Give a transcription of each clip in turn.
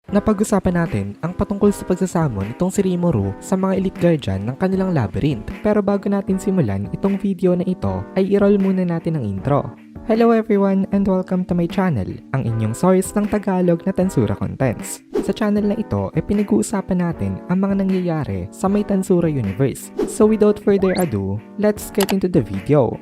Napag-usapan natin ang patungkol sa pagsasamon nitong si Rimuru sa mga Elite Guardian ng kanilang labyrinth. Pero bago natin simulan itong video na ito, ay i-roll muna natin ang intro. Hello everyone and welcome to my channel, ang inyong source ng Tagalog na Tansura Contents. Sa channel na ito ay pinag-uusapan natin ang mga nangyayari sa may Tansura Universe. So without further ado, let's get into the video.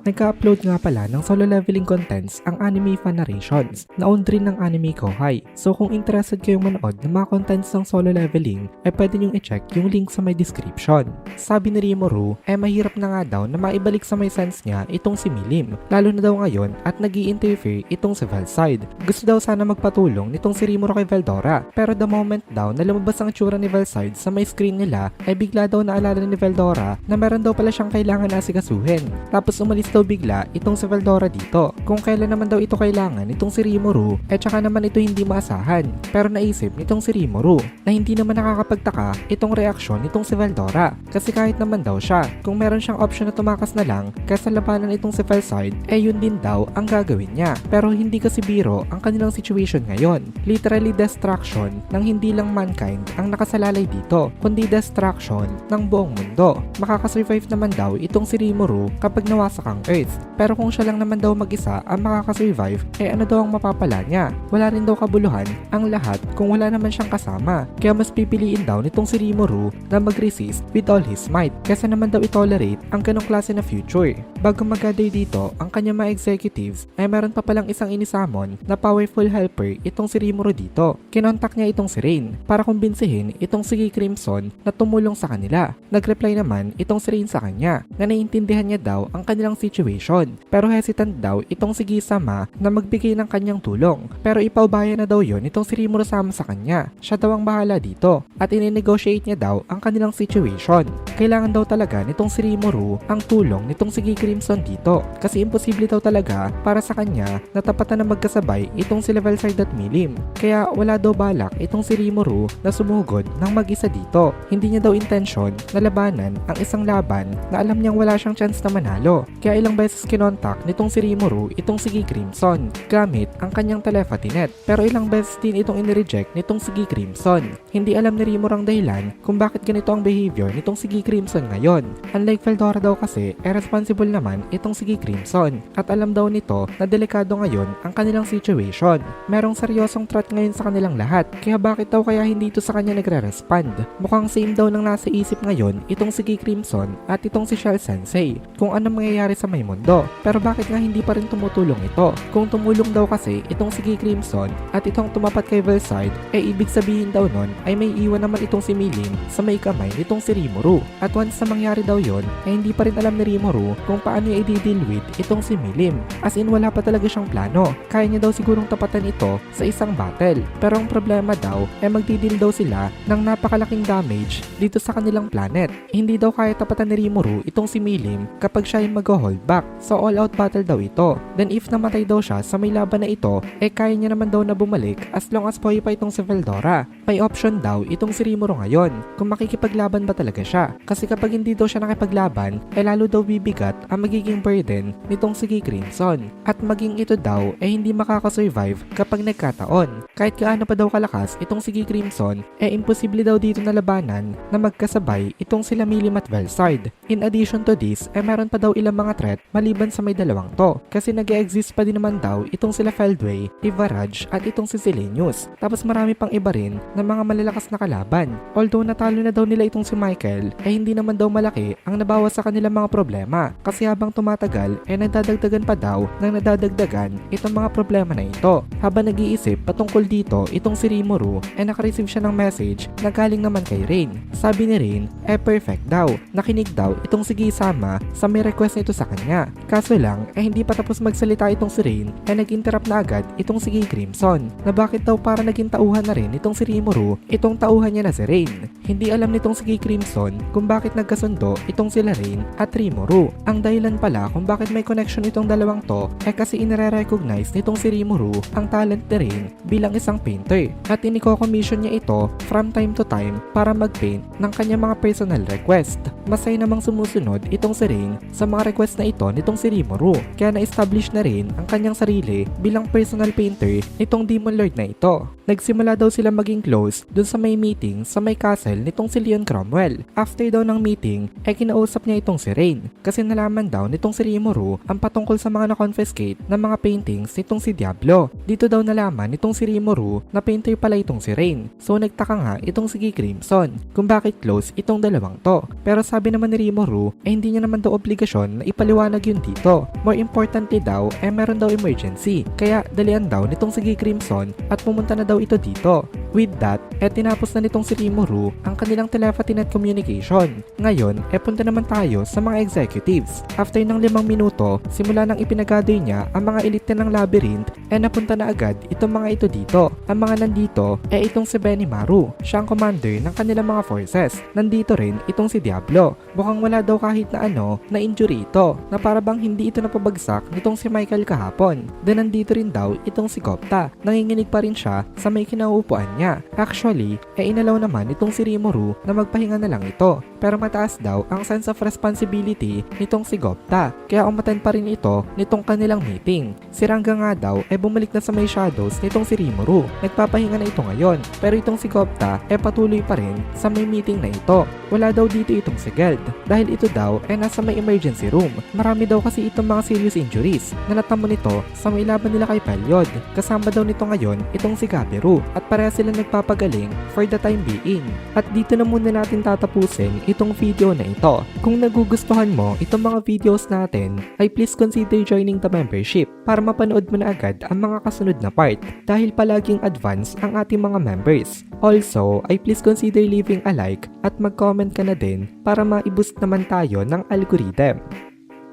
Nagka-upload nga pala ng solo leveling contents ang Anime Fan Narrations na owned rin ng Anime Kohai. So kung interested kayong manood ng mga contents ng solo leveling, ay pwede nyong i-check yung link sa may description. Sabi ni Rimuru, mahirap na nga daw na maibalik sa may sense niya itong si Milim, lalo na daw ngayon at nag-i-interfere itong si Valside. Gusto daw sana magpatulong nitong si Rimuru kay Veldora, pero the moment daw na lumabas ang tsura ni Valside sa may screen nila, ay bigla daw naalala ni Veldora na meron daw pala siyang kailangan asikasuhin. Tapos umalis daw bigla itong si Veldora dito. Kung kailan naman daw ito kailangan itong si Rimuru, tsaka naman ito hindi maasahan. Pero naisip nitong si Rimuru na hindi naman nakakapagtaka itong reaksyon nitong si Veldora. Kasi kahit naman daw siya, kung meron siyang option na tumakas na lang kaysa labanan itong si Valside, yun din daw ang gagawin niya. Pero hindi kasi biro ang kanilang situation ngayon. Literally destruction ng hindi lang mankind ang nakasalalay dito, kundi destruction ng buong mundo. Makakasurvive naman daw itong si Rimuru kapag nawasak ang Earth. Pero kung siya lang naman daw mag-isa ang makakasurvive, ano daw ang mapapala niya? Wala rin daw kabuluhan ang lahat kung wala naman siyang kasama. Kaya mas pipiliin daw nitong si Rimuru na mag-resist with all his might kaysa naman daw i-tolerate ang ganong klase na future. Bago mag-gather dito ang kanyang mga executives, meron pa palang isang inisamon na powerful helper itong si Rimuru dito. Kinontak niya itong si Rain para kumbinsihin itong si Crimson na tumulong sa kanila. Nag-reply naman itong si Rain sa kanya na naiintindihan niya daw ang kanilang situation, pero hesitant daw itong si Gisama na magbigay ng kanyang tulong. Pero ipaubaya na daw yon itong si Rimuru sama sa kanya. Siya daw ang bahala dito at ine-negotiate niya daw ang kanilang situation. Kailangan daw talaga nitong si Rimuru ang tulong nitong si Crimson dito kasi imposible daw talaga para sa kanya na tapatan na magkasabay itong si Valside at Milim. Kaya wala daw balak itong si Rimuru na sumugod ng mag-isa dito. Hindi niya daw intensyon na labanan ang isang laban na alam niyang wala siyang chance na manalo. Kaya ilang beses kinontak nitong si Rimuru itong si Crimson gamit ang kanyang telepathy net. Pero ilang beses din itong inireject nitong si Crimson. Hindi alam ni Rimuru ang dahilan kung bakit ganito ang behavior nitong si Crimson ngayon. Unlike Veldora daw kasi, responsible naman itong si Crimson at alam daw nito na delikado ngayon ang kanilang situation. Merong seryosong threat ngayon sa kanilang lahat, kaya bakit daw kaya hindi ito sa kanya nagre-respond? Mukhang same daw ng nasa isip ngayon itong si Crimson at itong si Shell Sensei kung ano mangyayari sa may mundo. Pero bakit nga hindi pa rin tumutulong ito? Kung tumulong daw kasi itong si Crimson at itong tumapat kay Valside, ibig sabihin daw nun ay may iwan naman itong si Milim sa may kamay nitong si Rimuru. At once na mangyari daw yon, hindi pa rin alam ni Rimuru kung paano niya i-deal with itong si Milim. As in wala pa talaga siyang plano. Kaya niya daw sigurong tapatan ito sa isang battle. Pero ang problema daw magdi-deal daw sila ng napakalaking damage dito sa kanilang planet. Hindi daw kaya tapatan ni Rimuru itong si Milim kapag siya ay mag-hold back. So all out battle daw ito. Then if namatay daw siya sa may laban na ito, kaya niya naman daw na bumalik as long as buhay pa itong si Veldora. May option daw itong si Rimuru ngayon kung makikipaglaban ba talaga siya. Kasi kapag hindi daw siya nakipaglaban, lalo daw bibigat ang magiging burden nitong si Crimson. At maging ito daw hindi makakasurvive kapag nagkataon. Kahit gaano pa daw kalakas itong si Crimson, imposible daw dito na labanan na magkasabay itong sila Milim at Valside. In addition to this, meron pa daw ilang mga threat maliban sa may dalawang to. Kasi nag-e-exist pa din naman daw itong sila Feldway, Ivaraj at itong si Selenius. Tapos marami pang iba rin na mga malalakas na kalaban. Although natalo na daw nila itong si Michael, hindi naman daw malaki ang nabawas sa kanilang mga problema. Kasi habang tumatagal, nadadagdagan pa daw ng nadadagdagan itong mga problema na ito. Habang nag-iisip patungkol dito, itong si Rimuru, nakareceive siya ng message na galing naman kay Rain. Sabi ni Rain, perfect daw. Nakinig daw itong si Gisama sa may request nito sa kanya. Kaso lang, hindi pa tapos magsalita itong si Rain, nag-interrupt na agad itong si Crimson na bakit daw para naging tauhan na rin itong si Rimuru, itong tauhan niya na si Rain. Hindi alam nitong si Crimson kung bakit nagkasundo itong sila Rain at Rimuru. Ang dahilan pala kung bakit may connection itong dalawang to kasi inire-recognize nitong si Rimuru ang talent ni Rain bilang isang painter at iniko-commission niya ito from time to time para mag-paint ng kanyang mga personal request. Masay namang sumusunod itong si Rain sa mga request na na ito nitong si Rimuru, kaya na-establish na rin ang kanyang sarili bilang personal painter nitong Demon Lord na ito. Nagsimula daw sila maging close dun sa may meeting sa may castle nitong si Leon Cromwell. After daw ng meeting, kinausap niya itong si Rain kasi nalaman daw nitong si Rimuru ang patungkol sa mga na-confiscate na mga paintings nitong si Diablo. Dito daw nalaman nitong si Rimuru na painter pala itong si Rain. So nagtaka nga itong si Crimson kung bakit close itong dalawang to. Pero sabi naman ni Rimuru hindi niya naman daw obligasyon na ipaliwanag yun dito. More importantly daw meron daw emergency. Kaya dalian daw nitong si Crimson at pumunta na daw ito dito. With that, tinapos na nitong si Rimuru ang kanilang telepathy net communication. Ngayon, punta naman tayo sa mga executives. After ng 5 minuto, simula nang ipinag-gather niya ang mga elite ng labyrinth, napunta na agad itong mga ito dito. Ang mga nandito, itong si Benimaru. Siya ang commander ng kanilang mga forces. Nandito rin itong si Diablo. Mukhang wala daw kahit na na injury ito, na para bang hindi ito napabagsak nitong si Michael kahapon. Then nandito rin daw itong si Gopta. Nanginginig pa rin siya sa may kinauupuan niya. Actually, inalaw naman itong si Rimuru na magpahinga na lang ito. Pero mataas daw ang sense of responsibility nitong si Gopta. Kaya umattend pa rin ito nitong kanilang meeting. Si Rangga nga daw bumalik na sa may shadows nitong si Rimuru. Nagpapahinga na ito ngayon. Pero itong si Gopta patuloy pa rin sa may meeting na ito. Wala daw dito itong si Geld. Dahil ito daw nasa may emergency room. Marami daw kasi itong mga serious injuries na natamo nito sa may laban nila kay Pelyod. Kasama daw nito ngayon itong si Gabiru at pareha sila nagpapagaling for the time being. At dito na muna natin tatapusin itong video na ito. Kung nagugustuhan mo itong mga videos natin, ay please consider joining the membership para mapanood mo na agad ang mga kasunod na part dahil palaging advance ang ating mga members. Also, ay please consider leaving a like at mag-comment ka na din para ma-boost naman tayo ng algorithm.